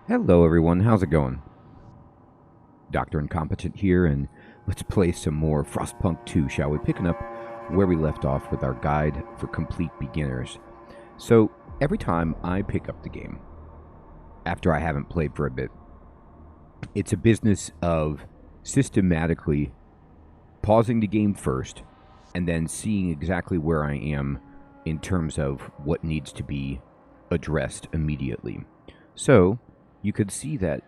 Hello everyone, how's it going? Dr. Incompetent here, and let's play some more Frostpunk 2, shall we? Picking up where we left off with our guide for complete beginners. So, every time I pick up the game, after I haven't played for a bit, it's a business of systematically pausing the game first, and then seeing exactly where I am in terms of what needs to be addressed immediately. So, you could see that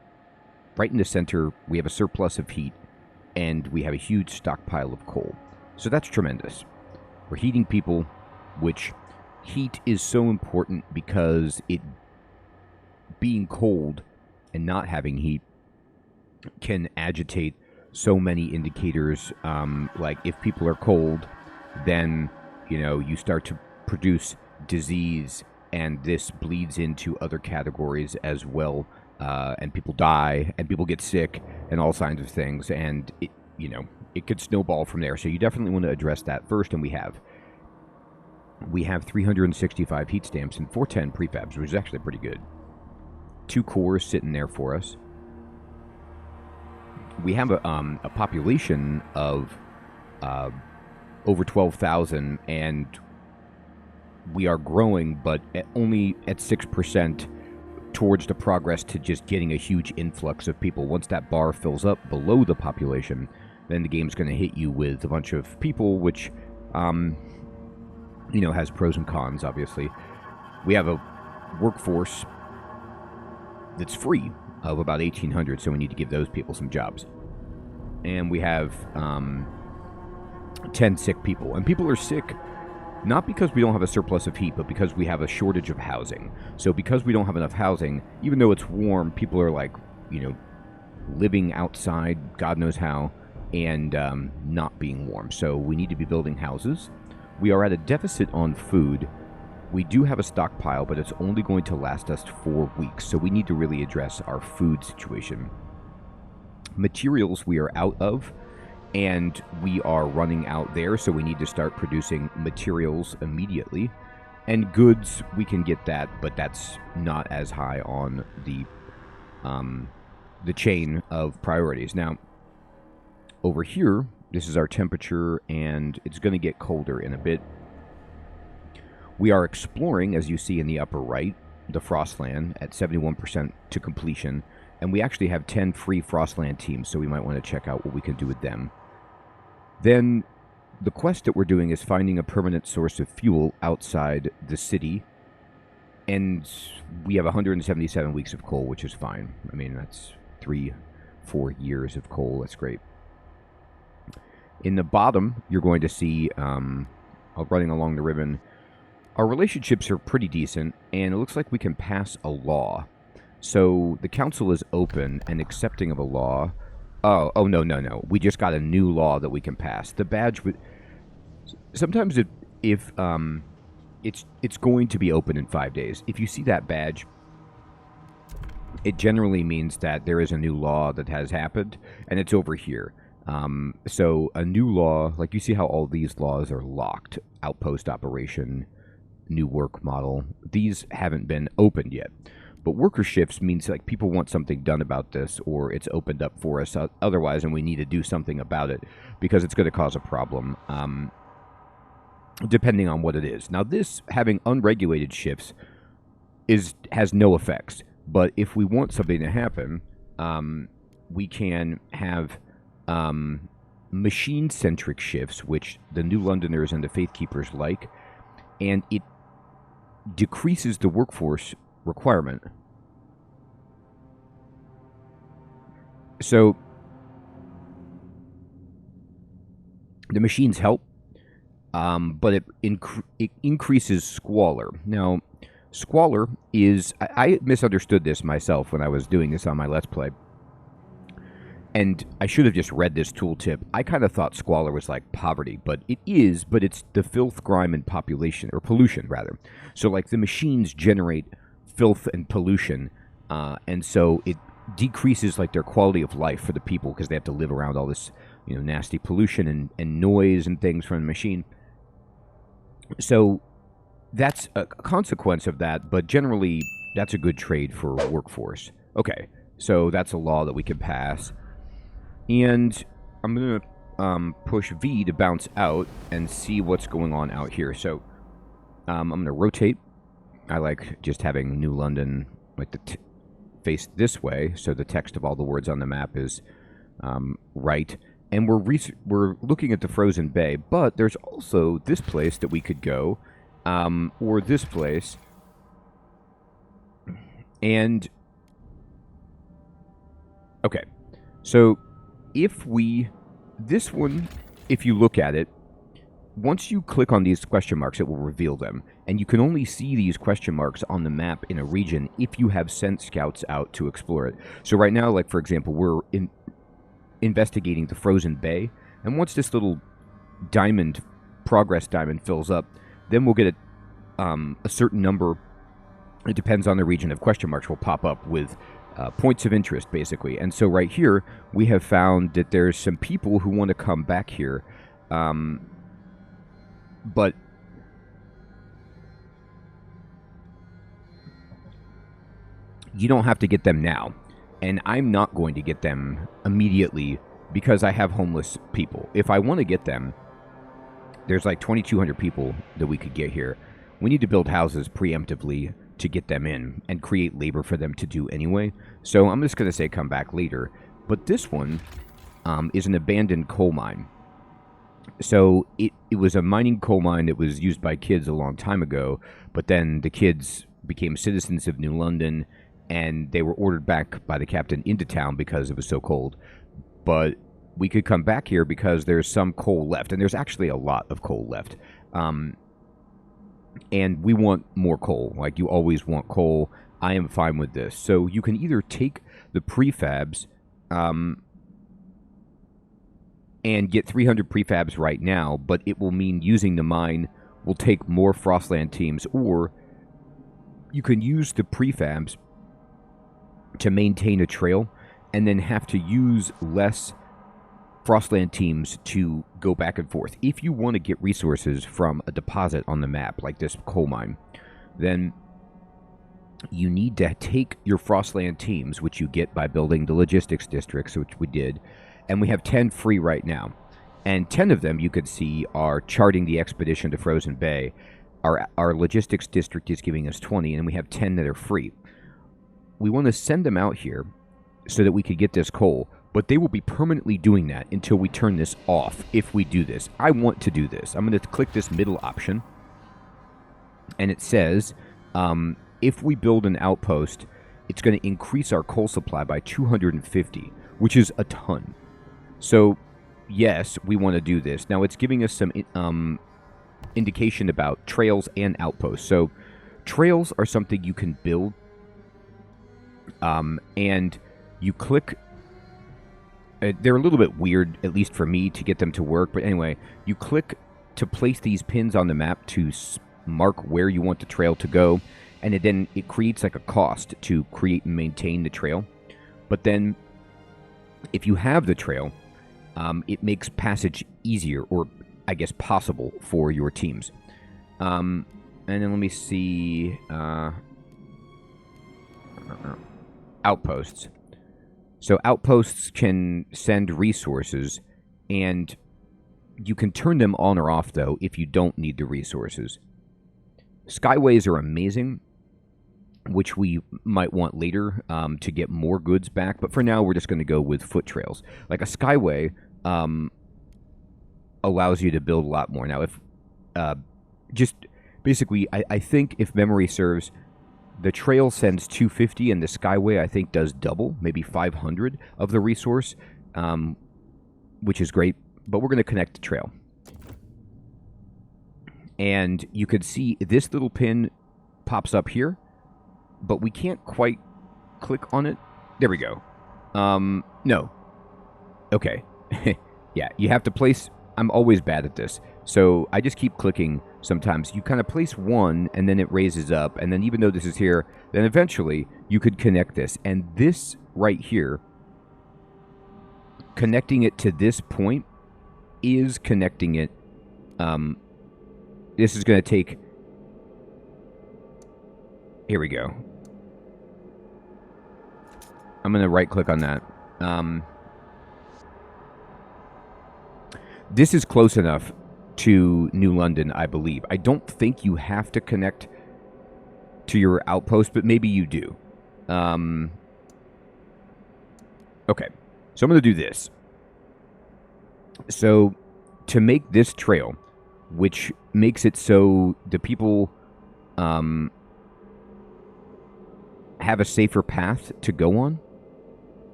right in the center, we have a surplus of heat, and we have a huge stockpile of coal. So that's tremendous. We're heating people, which heat is so important because it being cold and not having heat can agitate so many indicators. Like if people are cold, then you start to produce disease, and this bleeds into other categories as well. And people die, and people get sick, and all kinds of things, and it could snowball from there. So you definitely want to address that first, and we have 365 heat stamps and 410 prefabs, which is actually pretty good. 2 cores sitting there for us. We have a population of over 12,000, and we are growing, but only at 6%. Towards the progress to just getting a huge influx of people. Once that bar fills up below the population, then the game's going to hit you with a bunch of people, which, has pros and cons, obviously. We have a workforce that's free of about 1,800, so we need to give those people some jobs. And we have 10 sick people. And people are sick not because we don't have a surplus of heat, but because we have a shortage of housing. So because we don't have enough housing, even though it's warm, people are living outside, God knows how, and not being warm. So we need to be building houses. We are at a deficit on food. We do have a stockpile, but it's only going to last us 4 weeks. So we need to really address our food situation. Materials we are out of, and we are running out there, so we need to start producing materials immediately. And goods, we can get that, but that's not as high on the chain of priorities. Now, over here, this is our temperature, and it's going to get colder in a bit. We are exploring, as you see in the upper right, the Frostland at 71% to completion, and we actually have 10 free Frostland teams, so we might want to check out what we can do with them. Then the quest that we're doing is finding a permanent source of fuel outside the city. And we have 177 weeks of coal, which is fine. I mean, that's 3-4 years of coal. That's great. In the bottom, you're going to see, running along the ribbon, our relationships are pretty decent, and it looks like we can pass a law. So the council is open and accepting of a law. Oh, no. We just got a new law that we can pass. The badge would... Sometimes if it's going to be open in 5 days. If you see that badge, it generally means that there is a new law that has happened, and it's over here. So a new law, like you see how all these laws are locked. Outpost operation, new work model. These haven't been opened yet. But worker shifts means like people want something done about this, or it's opened up for us otherwise, and we need to do something about it because it's going to cause a problem, depending on what it is. Now, this having unregulated shifts has no effects. But if we want something to happen, we can have machine-centric shifts, which the New Londoners and the Faithkeepers like, and it decreases the workforce requirement. So the machines help, but it increases squalor. Now, squalor is... I misunderstood this myself when I was doing this on my Let's Play. And I should have just read this tooltip. I kind of thought squalor was like poverty, but it is, but it's the filth, grime, and population, or pollution, rather. So, like, the machines generate filth and pollution, and so it decreases, like, their quality of life for the people because they have to live around all this, nasty pollution and noise and things from the machine. So that's a consequence of that, but generally that's a good trade for workforce. Okay, so that's a law that we can pass. And I'm going to push V to bounce out and see what's going on out here. So I'm going to rotate. I like just having New London like face this way, so the text of all the words on the map is right. And we're looking at the frozen bay, but there's also this place that we could go, or this place. And okay, so if this one, if you look at it, once you click on these question marks, it will reveal them. And you can only see these question marks on the map in a region if you have sent scouts out to explore it. So right now, like for example, we're investigating the frozen bay. And once this little progress diamond fills up, then we'll get a certain number. It depends on the region of question marks will pop up with points of interest, basically. And so right here, we have found that there's some people who want to come back here. But you don't have to get them now. And I'm not going to get them immediately because I have homeless people. If I want to get them, there's like 2,200 people that we could get here. We need to build houses preemptively to get them in and create labor for them to do anyway. So I'm just going to say come back later. But this one is an abandoned coal mine. So it was a mining coal mine that was used by kids a long time ago, but then the kids became citizens of New London, and they were ordered back by the captain into town because it was so cold. But we could come back here because there's some coal left, and there's actually a lot of coal left. And we want more coal. Like, you always want coal. I am fine with this. So you can either take the prefabs and get 300 prefabs right now, but it will mean using the mine will take more Frostland teams, or you can use the prefabs to maintain a trail and then have to use less Frostland teams to go back and forth. If you want to get resources from a deposit on the map, like this coal mine, then you need to take your Frostland teams, which you get by building the logistics districts, which we did, and we have 10 free right now. And 10 of them, you could see, are charting the expedition to Frozen Bay. Our logistics district is giving us 20, and we have 10 that are free. We want to send them out here so that we could get this coal, but they will be permanently doing that until we turn this off if we do this. I want to do this. I'm going to click this middle option, and it says if we build an outpost, it's going to increase our coal supply by 250, which is a ton. So, yes, we want to do this. Now, it's giving us some indication about trails and outposts. So, trails are something you can build, and you click. They're a little bit weird, at least for me, to get them to work. But anyway, you click to place these pins on the map to mark where you want the trail to go, and then it creates like a cost to create and maintain the trail. But then, if you have the trail, it makes passage easier, or I guess possible, for your teams. And then let me see. Outposts. So outposts can send resources, and you can turn them on or off, though, if you don't need the resources. Skyways are amazing, which we might want later to get more goods back. But for now, we're just going to go with foot trails. Like a skyway allows you to build a lot more. Now, if just basically, I think if memory serves, the trail sends 250, and the skyway, I think, does double, maybe 500 of the resource, which is great. But we're going to connect the trail. And you could see this little pin pops up here, but we can't quite click on it. There we go. No. Okay. Yeah, you have to place... I'm always bad at this. So I just keep clicking sometimes. You kind of place one, and then it raises up. And then even though this is here, then eventually you could connect this. And this right here, connecting it to this point, is connecting it. This is going to take... Here we go. I'm going to right-click on that. This is close enough to New London, I believe. I don't think you have to connect to your outpost, but maybe you do. Okay, so I'm going to do this. So to make this trail, which makes it so the people have a safer path to go on.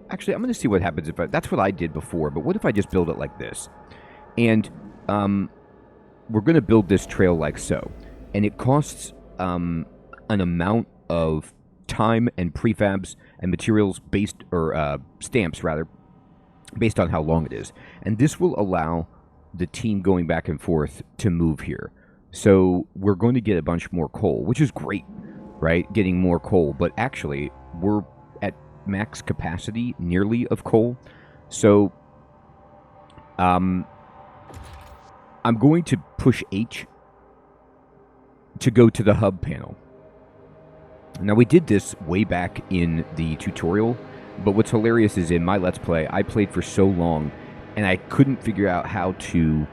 Actually, I'm going to see what happens if that's what I did before, but what if I just build it like this? And we're going to build this trail like so. And it costs an amount of time and prefabs and materials based, or stamps rather, based on how long it is. And this will allow the team going back and forth to move here. So we're going to get a bunch more coal, which is great, right? Getting more coal. But actually, we're at max capacity, nearly, of coal. So I'm going to push H to go to the hub panel. Now, we did this way back in the tutorial, but what's hilarious is in my Let's Play, I played for so long, and I couldn't figure out how to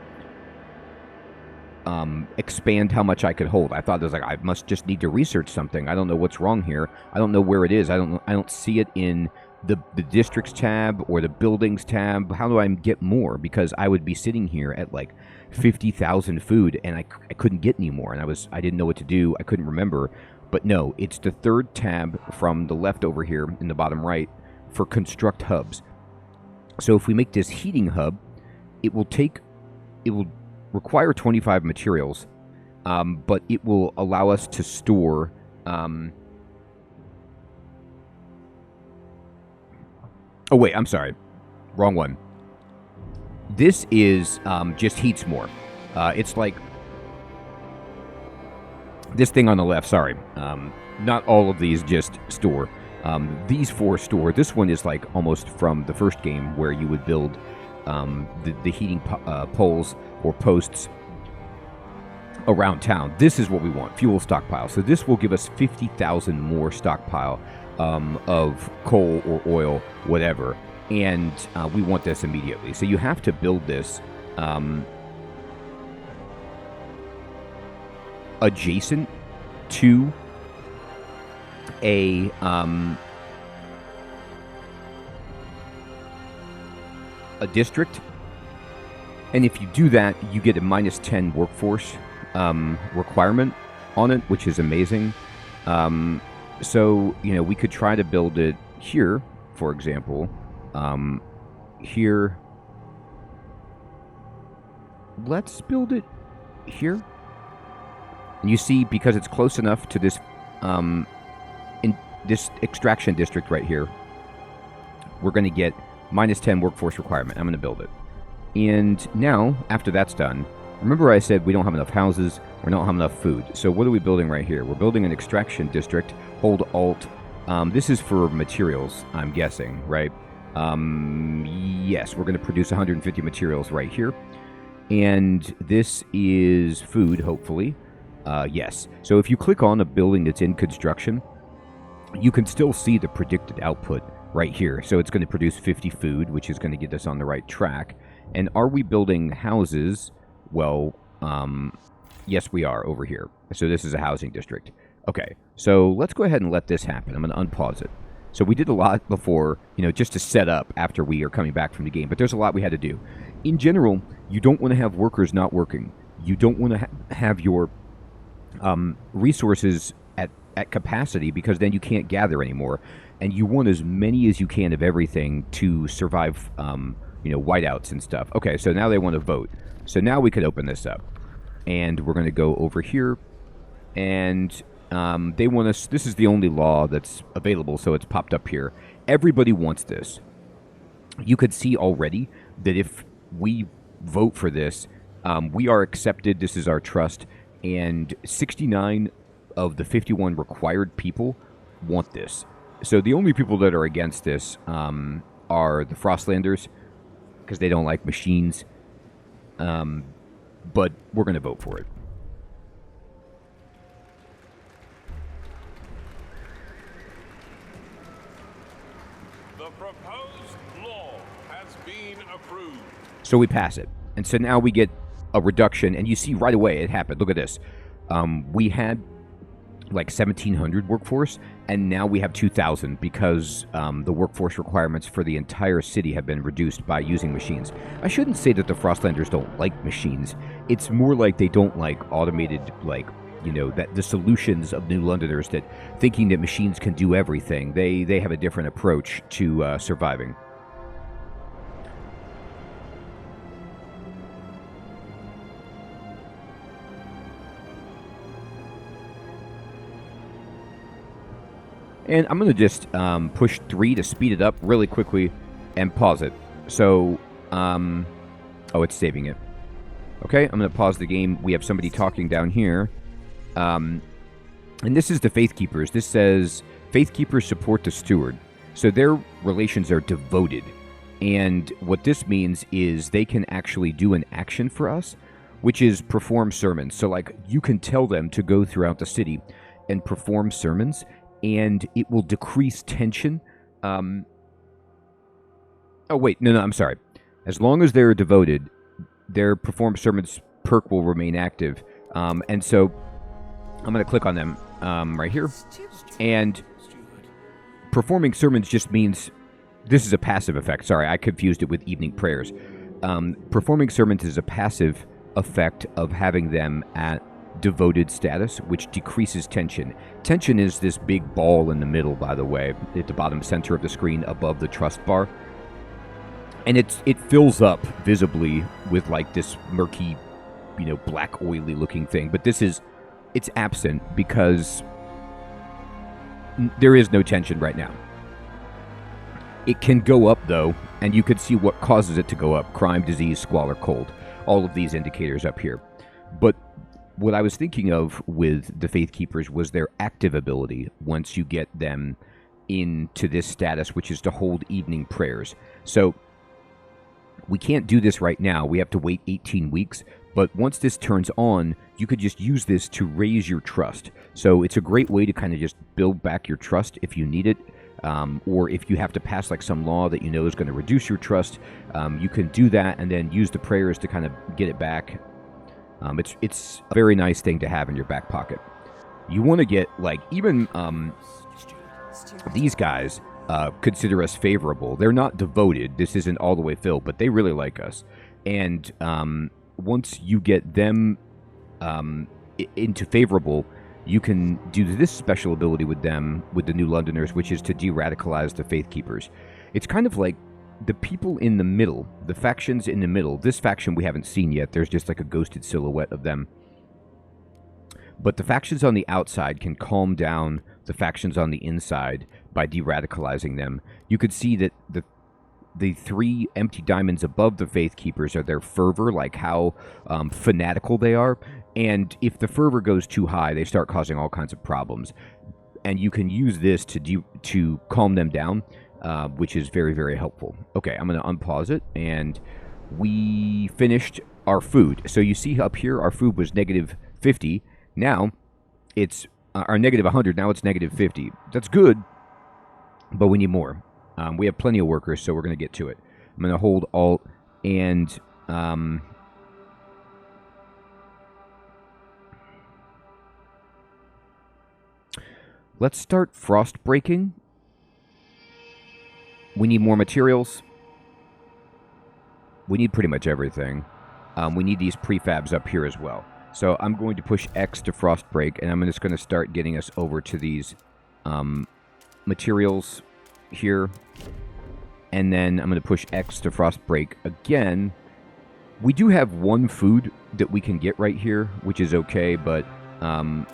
expand how much I could hold. I thought it was like, I must just need to research something. I don't know what's wrong here. I don't know where it is. I don't see it in the districts tab or the buildings tab. How do I get more? Because I would be sitting here at like 50,000 food, and I couldn't get any more, and I didn't know what to do. I couldn't remember. But no, it's the third tab from the left over here in the bottom right for construct hubs. So if we make this heating hub, it will require 25 materials, but it will allow us to store oh wait, I'm sorry, wrong one. This is just heats more. It's like this thing on the left, sorry. Not all of these just store. These four store. This one is like almost from the first game where you would build the heating poles or posts around town. This is what we want, fuel stockpile. So this will give us 50,000 more stockpile of coal or oil, whatever. And we want this immediately. So you have to build this adjacent to a district, and if you do that, you get a -10 workforce requirement on it, which is amazing. So we could try to build it here, for example. Here, let's build it here. And you see, because it's close enough to this in this extraction district right here, we're going to get -10 workforce requirement. I'm going to build it. And now, after that's done, remember I said we don't have enough houses, we don't have enough food. So what are we building right here? We're building an extraction district. Hold Alt. This is for materials, I'm guessing, right? Yes, we're going to produce 150 materials right here. And this is food, hopefully. Yes. So if you click on a building that's in construction, you can still see the predicted output right here. So it's going to produce 50 food, which is going to get us on the right track. And are we building houses? Well, yes, we are over here. So this is a housing district. Okay, so let's go ahead and let this happen. I'm going to unpause it. So we did a lot before, just to set up after we are coming back from the game. But there's a lot we had to do. In general, you don't want to have workers not working. You don't want to have your resources at capacity, because then you can't gather anymore. And you want as many as you can of everything to survive, whiteouts and stuff. Okay, so now they want to vote. So now we could open this up. And we're going to go over here. And they want us... This is the only law that's available, so it's popped up here. Everybody wants this. You could see already that if we vote for this, we are accepted. This is our trust. And 69 of the 51 required people want this. So the only people that are against this are the Frostlanders, because they don't like machines. But we're going to vote for it. The proposed law has been approved. So we pass it. And so now we get a reduction, and you see right away it happened. Look at this. We had like 1,700 workforce, and now we have 2,000 because the workforce requirements for the entire city have been reduced by using machines. I shouldn't say that the Frostlanders don't like machines. It's more like they don't like automated, like, you know, that the solutions of New Londoners that thinking that machines can do everything. They have a different approach to surviving. And I'm going to just push 3 to speed it up really quickly and pause it. So, oh, it's saving it. Okay, I'm going to pause the game. We have somebody talking down here. And this is the Faith Keepers. This says, Faith Keepers support the Steward. So their relations are devoted. And what this means is they can actually do an action for us, which is perform sermons. So, like, you can tell them to go throughout the city and perform sermons, and it will decrease tension. Oh, wait. No, I'm sorry. As long as they're devoted, their perform sermons perk will remain active. And so I'm going to click on them right here. And performing sermons just means this is a passive effect. Sorry, I confused it with evening prayers. Performing sermons is a passive effect of having them at devoted status, which decreases tension. Tension is this big ball in the middle, by the way, at the bottom center of the screen above the trust bar. And it fills up visibly with like this murky, you know, black oily looking thing. But it's absent because there is no tension right now. It can go up though, and you can see what causes it to go up: crime, disease, squalor, cold. All of these indicators up here. But what I was thinking of with the Faith Keepers was their active ability once you get them into this status, which is to hold evening prayers. So we can't do this right now. We have to wait 18 weeks. But once this turns on, you could just use this to raise your trust. So it's a great way to kind of just build back your trust if you need it. Or if you have to pass like some law that you know is going to reduce your trust, you can do that and then use the prayers to kind of get it back. It's a very nice thing to have in your back pocket. You want to get, like, even these guys consider us favorable. They're not devoted. This isn't all the way filled, but they really like us. And once you get them into favorable, you can do this special ability with them, with the New Londoners, which is to de-radicalize the Faith Keepers. It's kind of like the people in the middle, the factions in the middle. This faction we haven't seen yet. There's just like a ghosted silhouette of them. But the factions on the outside can calm down the factions on the inside by de-radicalizing them. You could see that the 3 empty diamonds above the Faith Keepers are their fervor, like how fanatical they are. And if the fervor goes too high, they start causing all kinds of problems. And you can use this to calm them down, which is very, very helpful. Okay, I'm going to unpause it, and we finished our food. So you see up here, our food was negative 50. Now, it's our negative 100. Now it's negative 50. That's good, but we need more. We have plenty of workers, so we're going to get to it. I'm going to hold Alt, and let's start frost breaking. We need more materials. We need pretty much everything. We need these prefabs up here as well. So I'm going to push X to frost break, and I'm just going to start getting us over to these materials here. And then I'm going to push X to frost break again. We do have 1 food that we can get right here, which is okay, but I'm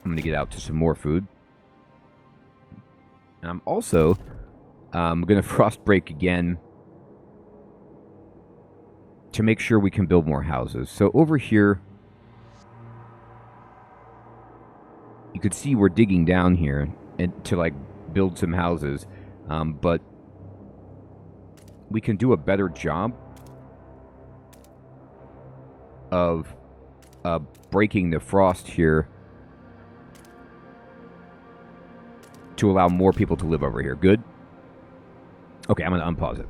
going to get out to some more food. And I'm also going to frost break again to make sure we can build more houses. So over here, you could see we're digging down here and to like build some houses, but we can do a better job of breaking the frost here to allow more people to live over here. Good? Okay, I'm going to unpause it.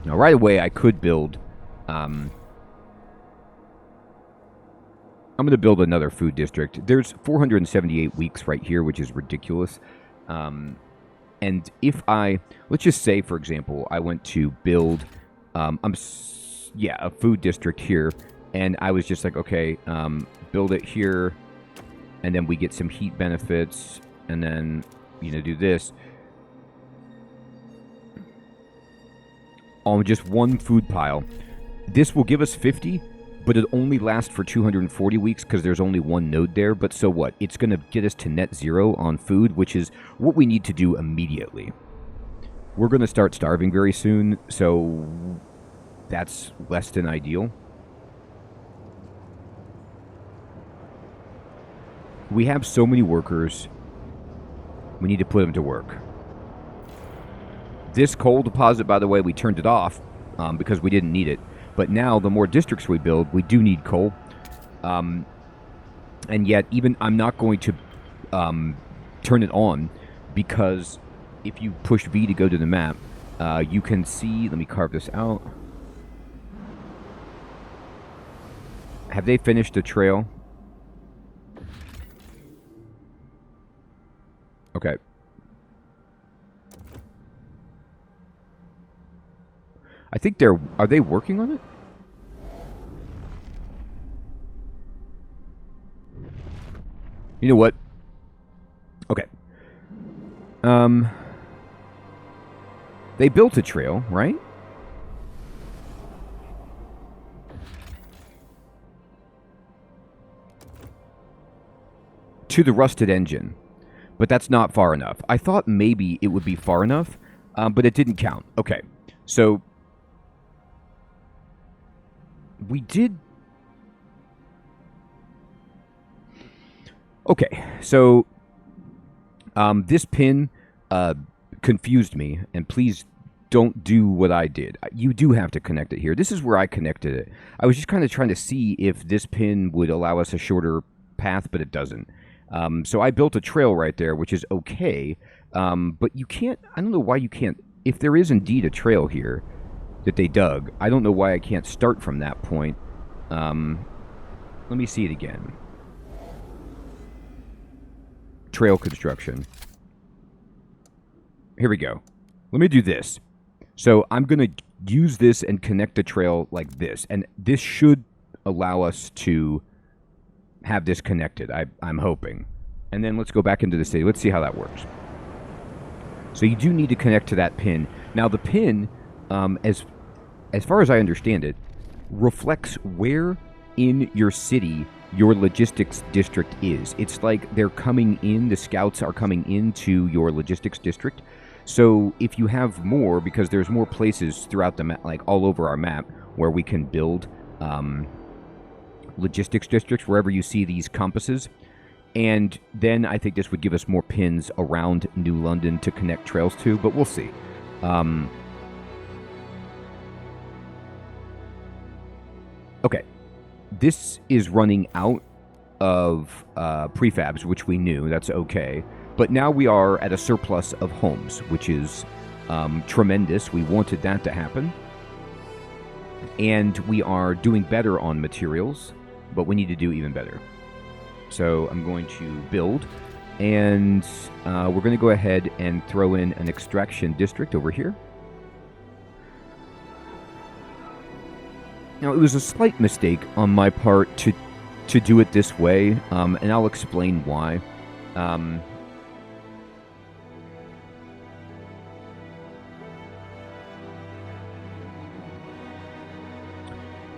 Now, right away, I could build... I'm going to build another food district. There's 478 weeks right here, which is ridiculous. And if I... Let's just say, for example, I went to build... a food district here. And I was just like, okay, build it here. And then we get some heat benefits. And then, do this. On just one food pile. This will give us 50, but it only lasts for 240 weeks because there's only one node there. But so what? It's going to get us to net zero on food, which is what we need to do immediately. We're going to start starving very soon, so that's less than ideal. We have so many workers. We need to put them to work. This coal deposit, by the way, we turned it off because we didn't need it. But now, the more districts we build, we do need coal. And yet, even I'm not going to turn it on because if you push V to go to the map, you can see... Let me carve this out. Have they finished the trail? Okay. I think they're... Are they working on it? You know what? Okay. They built a trail, right? To the rusted engine. But that's not far enough. I thought maybe it would be far enough, but it didn't count. Okay. So... We did... Okay, so this pin confused me, and please don't do what I did. You do have to connect it here. This is where I connected it. I was just kind of trying to see if this pin would allow us a shorter path, but it doesn't. So I built a trail right there, which is okay, but you can't... I don't know why you can't... If there is indeed a trail here that they dug, I don't know why I can't start from that point. Let me see it again. Trail construction. Here we go. Let me do this. So I'm going to use this and connect the trail like this. And this should allow us to have this connected, I'm hoping. And then let's go back into the city. Let's see how that works. So you do need to connect to that pin. Now the pin, as far as I understand it, reflects where in your city your logistics district is. It's like they're coming in, the scouts are coming into your logistics district. So if you have more, because there's more places throughout the map, like all over our map, where we can build logistics districts, wherever you see these compasses. And then I think this would give us more pins around New London to connect trails to, but we'll see. Okay. This is running out of prefabs, which we knew. That's okay. But now we are at a surplus of homes, which is tremendous. We wanted that to happen. And we are doing better on materials, but we need to do even better. So I'm going to build, and we're going to go ahead and throw in an extraction district over here. Now, it was a slight mistake on my part to do it this way, and I'll explain why.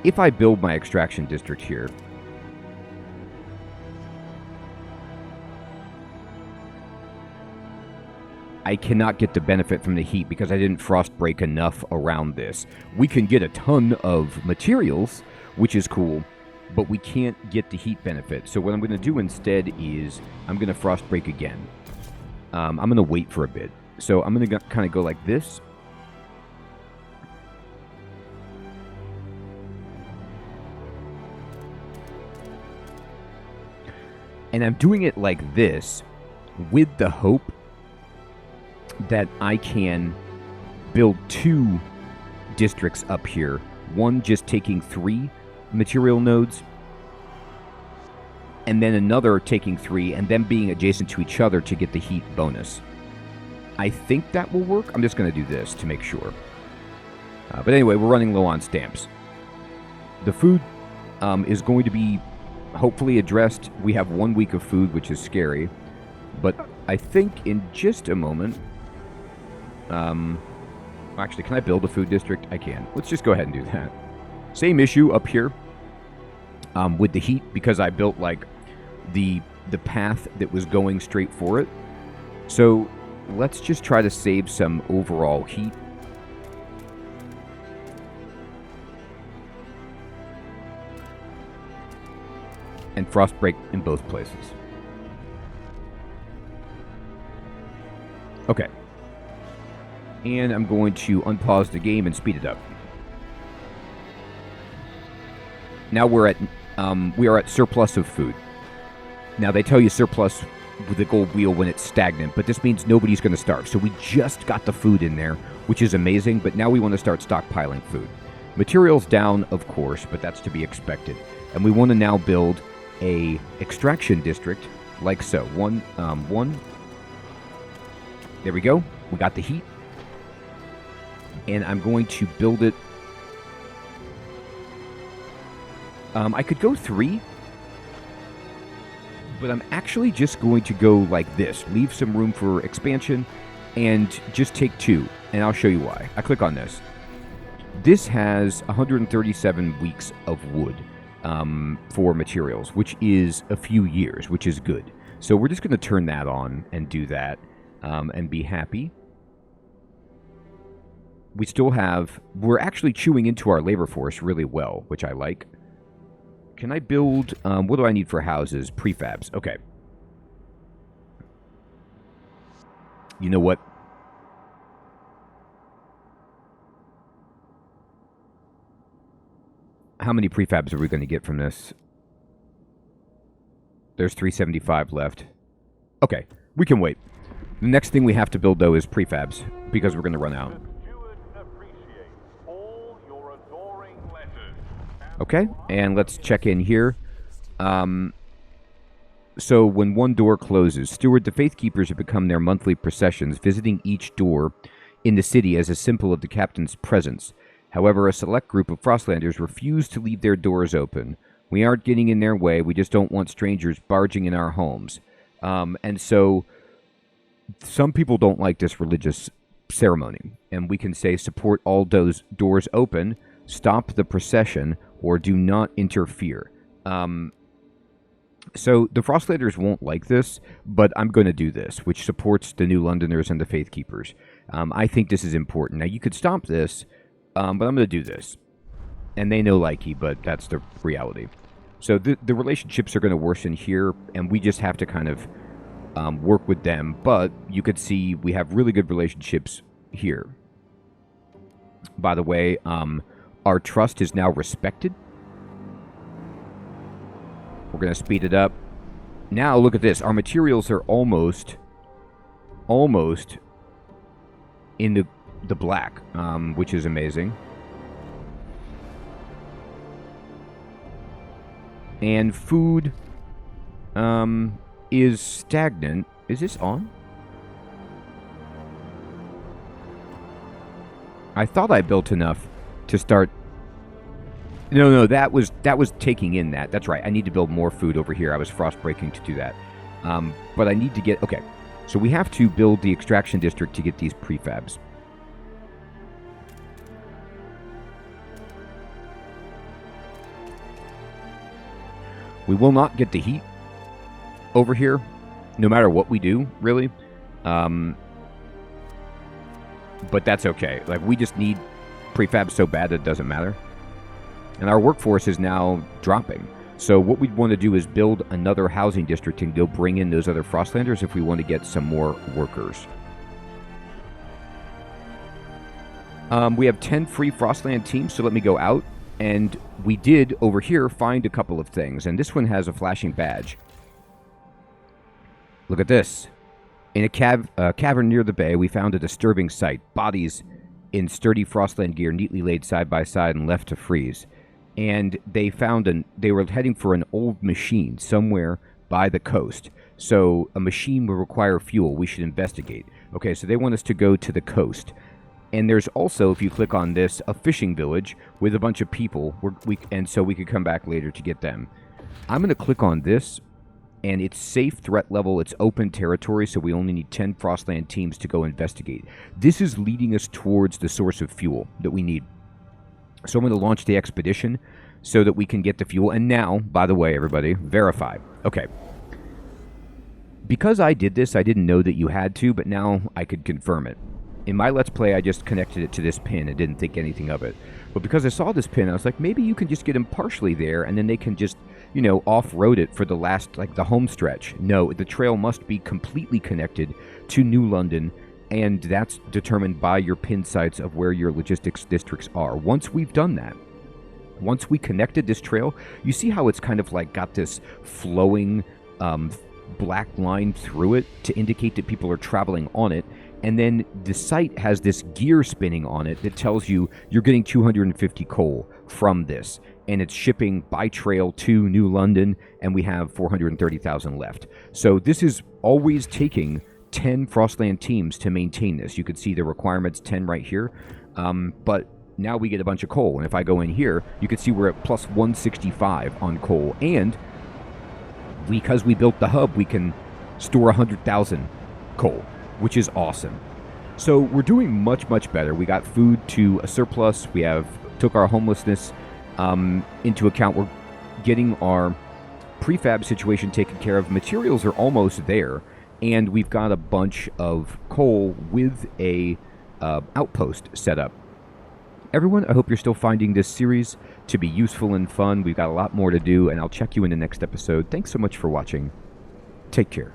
If I build my extraction district here, I cannot get the benefit from the heat because I didn't frost break enough around this. We can get a ton of materials, which is cool, but we can't get the heat benefit. So what I'm going to do instead is I'm going to frost break again. I'm going to wait for a bit. So I'm going to kind of go like this. And I'm doing it like this with the hope that I can build 2 districts up here. One just taking 3 material nodes, and then another taking 3, and them being adjacent to each other to get the heat bonus. I think that will work. I'm just going to do this to make sure. But anyway, we're running low on stamps. The food is going to be hopefully addressed. We have 1 week of food, which is scary. But I think in just a moment... actually, can I build a food district? I can. Let's just go ahead and do that. Same issue up here with the heat, because I built like the path that was going straight for it. So let's just try to save some overall heat. And frost break in both places. Okay. And I'm going to unpause the game and speed it up. Now we are at surplus of food. Now they tell you surplus with the gold wheel when it's stagnant, but this means nobody's going to starve. So we just got the food in there, which is amazing, but now we want to start stockpiling food. Materials down, of course, but that's to be expected. And we want to now build a extraction district like so. One. There we go. We got the heat. And I'm going to build it. I could go 3. But I'm actually just going to go like this. Leave some room for expansion and just take 2. And I'll show you why. I click on this. This has 137 weeks of wood for materials, which is a few years, which is good. So we're just going to turn that on and do that and be happy. We still have... We're actually chewing into our labor force really well, which I like. Can I build... what do I need for houses? Prefabs. Okay. You know what? How many prefabs are we going to get from this? There's 375 left. Okay, we can wait. The next thing we have to build, though, is prefabs, because we're going to run out. Okay, and let's check in here. So when one door closes, steward the Faith Keepers have become their monthly processions, visiting each door in the city as a symbol of the captain's presence. However, a select group of Frostlanders refuse to leave their doors open. We aren't getting in their way. We just don't want strangers barging in our homes. And so some people don't like this religious ceremony. And we can say support all those doors open, stop the procession, or do not interfere. So the Frostlanders won't like this, but I'm going to do this, which supports the New Londoners and the Faith Keepers. I think this is important. Now, you could stop this, but I'm going to do this. And they know likey, but that's the reality. So the relationships are going to worsen here, and we just have to kind of work with them. But you could see we have really good relationships here. By the way, our trust is now respected. We're going to speed it up. Now, look at this. Our materials are almost in the black, which is amazing. And food is stagnant. Is this on? I thought I built enough to start... No, that was taking in that. That's right. I need to build more food over here. I was frost breaking to do that. But I need to get... Okay. So we have to build the extraction district to get these prefabs. We will not get the heat over here, no matter what we do, really. But that's okay. Like, we just need prefabs so bad that it doesn't matter. And our workforce is now dropping. So what we want to do is build another housing district and go bring in those other Frostlanders if we want to get some more workers. We have 10 free Frostland teams, so let me go out. And we did, over here, find a couple of things. And this one has a flashing badge. Look at this. In a cavern near the bay, we found a disturbing sight. Bodies in sturdy Frostland gear neatly laid side by side and left to freeze. And they were heading for an old machine somewhere by the coast. So a machine will require fuel. We should investigate. Okay, so they want us to go to the coast. And there's also, if you click on this, a fishing village with a bunch of people. And so we could come back later to get them. I'm going to click on this. And it's safe threat level, it's open territory, so we only need 10 Frostland teams to go investigate. This is leading us towards the source of fuel that we need. So I'm going to launch the expedition so that we can get the fuel. And now, by the way, everybody, verify. Okay. Because I did this, I didn't know that you had to, but now I could confirm it. In my Let's Play, I just connected it to this pin and didn't think anything of it. But because I saw this pin, I was like, maybe you can just get them partially there, and then they can just, you know, off-road it for the last, like, the home stretch. No, the trail must be completely connected to New London, and that's determined by your pin sites of where your logistics districts are. Once we've done that, once we connected this trail, you see how it's kind of, like, got this flowing black line through it to indicate that people are traveling on it. And then the site has this gear spinning on it that tells you you're getting 250 coal from this. And it's shipping by trail to New London, and we have 430,000 left. So this is always taking 10 Frostland teams to maintain this. You can see the requirements 10 right here. But now we get a bunch of coal. And if I go in here, you can see we're at plus 165 on coal. And because we built the hub, we can store 100,000 coal, which is awesome. So we're doing much, much better. We got food to a surplus. We took our homelessness into account. We're getting our prefab situation taken care of. Materials are almost there, and we've got a bunch of coal with a outpost set up. Everyone, I hope you're still finding this series to be useful and fun. We've got a lot more to do, and I'll check you in the next episode. Thanks so much for watching. Take care.